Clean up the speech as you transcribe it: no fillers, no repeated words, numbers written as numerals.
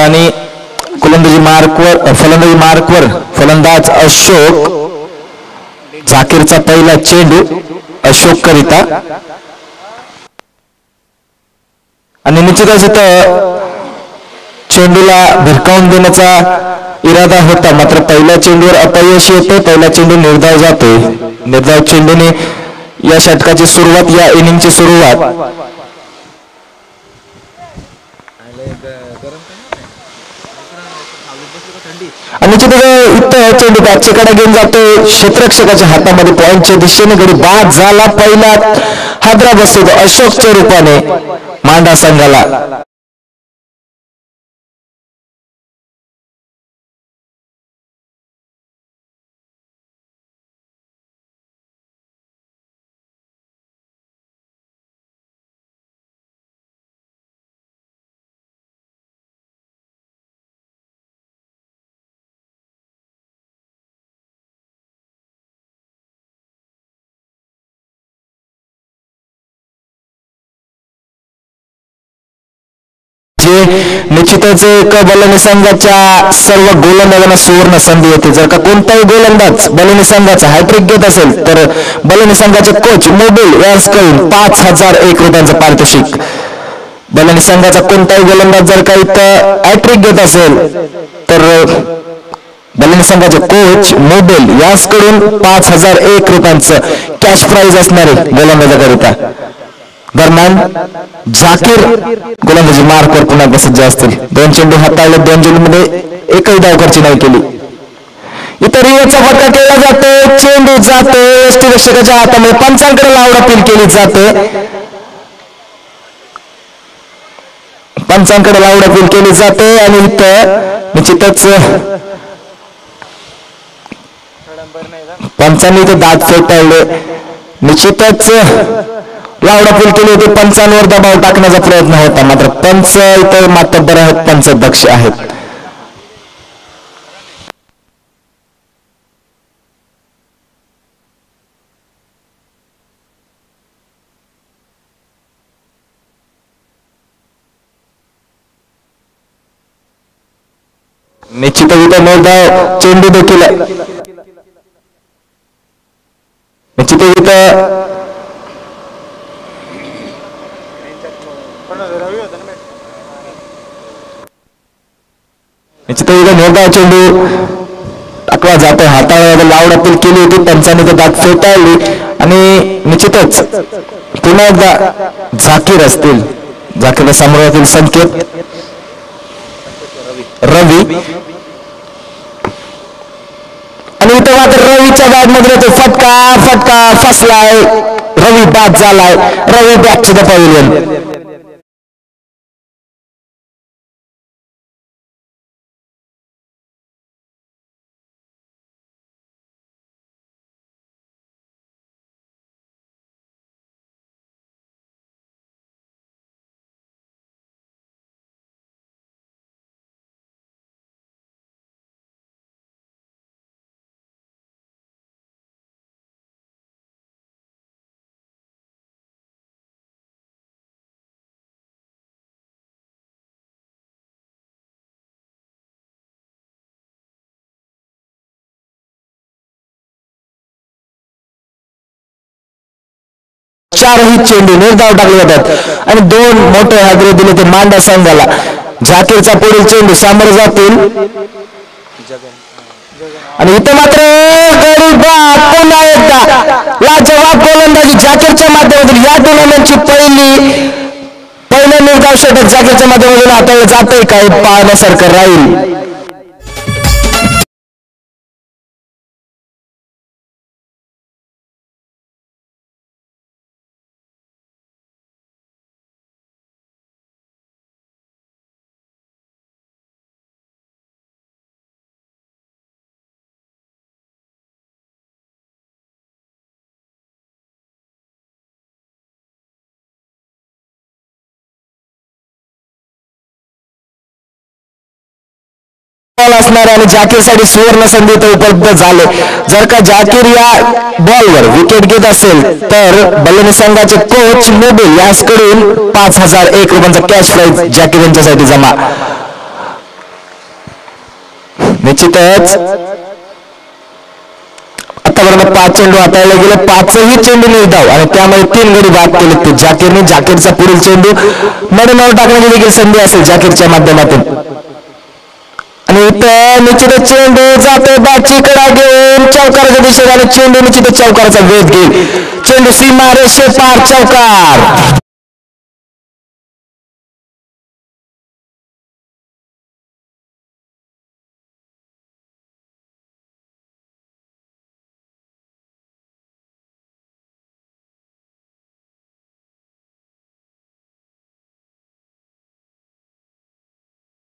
आणि फलंदाजी मार्कवर फलंदाज अशोक झाकीरचा पहिला चेंडू अशोक करिता आणि निश्चितच इथं चेंडूला भिरकावून देण्याचा इरादा होता मात्र पहिल्या चेंडूवर अपयश येते. पहिला चेंडू निर्धाव जातोय. निर्धाव चेंडूने या षटकाची सुरुवात या इनिंगची सुरुवात आणि इथं चेंडू बॅटचेकडे घेऊन जातोय. क्षेत्ररक्षकाच्या हातामध्ये पॉइंटच्या दिशेने गडी बाद झाला. पहिला हादरा बसतो अशोकच्या रूपाने मांडा संघाला. निश्चितच बलानी संघाच्या सर्व गोलंदाजांना सुवर्ण संधी होती. जर का कोणताही गोलंदाज बलानी संघाचा हॅट्रिक घेत असेल तर बलानी संघाचे कोच मोबिल यांच्याकडून 5,001 रुपयांचं पारितोषिक. बलानी संघाचा कोणताही गोलंदाज जर का इथं हॅट्रिक घेत असेल तर बलानी संघाचे कोच मोबिल यांच्याकडून 5,001 रुपयांचं कॅश प्राइज असणारे गोलंदाजाकरिता. दरम्यान झाकीर गोलंदाजी मार्कवर पुन्हा प्रसिद्ध असतील. 2 चेंडू हाताळले. 2 चेंडूमध्ये एकही धावखर्ची नाही केली. इतर रियाचा फटका केला जातो. चेंडू जातो यष्टिरक्षकाच्या हातामध्ये. पंचांकडे लावड अपील केली जाते. पंचांकडे लावड अपील केली जाते आणि इथं निश्चितच पंचांनी इथे दात फेटाळले. निश्चितच लावड अपील केली होती. पंचांवर दबाव टाकण्याचा प्रयत्न होता मात्र पंच इतर मातब्बर आहेत. पंच दक्ष आहेत. निश्चित इथं निर्धाव चेंडू देखील निश्चित इथं निर्धाव चेंडू टाकला जातो. हाताळ्यामध्ये लावड अपील केली होती. पंचांनी तो दात फेटाळली आणि निश्चितच पुन्हा एकदा झाकीर असतील. झाकीरला समोरातील संकेत रवी आणि इथं मात्र रवीच्या बॅट मध्ये तो फटका फसलाय. रवी बाद झालाय. रवी बॅक टू द पॅव्हिलियन. चारही चेंडू निर्धाव टाकले जातात आणि 2 मोठे हादरे दिले ते मांडा संघाला. झाकीरचा पुढील चेंडू सामोरे जातील आणि इथं मात्र पुन्हा एकदा लाजवाब गोलंदाजी झाकीरच्या माध्यमातून या टुर्नामेंटची पहिलं निर्धाव षटक झाकीरच्या माध्यमातून हाताळलं जातंय काय पाहण्यासारखं राहील. असणार आणि झाकीरसाठी सुवर्ण संधी उपलब्ध झाले. जर का झाकीर या बॉलवर विकेट घेत असेल तर बलानी संघाचे कोच मोबिल यांच्याकडून 5,001 रुपयांचा कॅश प्राइज झाकीर यांच्यासाठी जमा. निश्चितच आतापर्यंत 5 चेंडू हाताळले गेले, 5ही चेंडू निर्धाव आणि त्यामध्ये 3 गडी बाद केले ते जाकीरने. जाकीरचा पुढील चेंडू मधून टाकण्याची देखील संधी असेल जाकीरच्या माध्यमातून. आणि इथं निश्चितच चेंडू जातो बाची कडा घेऊन चौकाराच्या दिशेने आणि चेंडू निश्चितच चौकाराचा वेध घेईल. चेंडू सीमा रेषे पार, चौकार.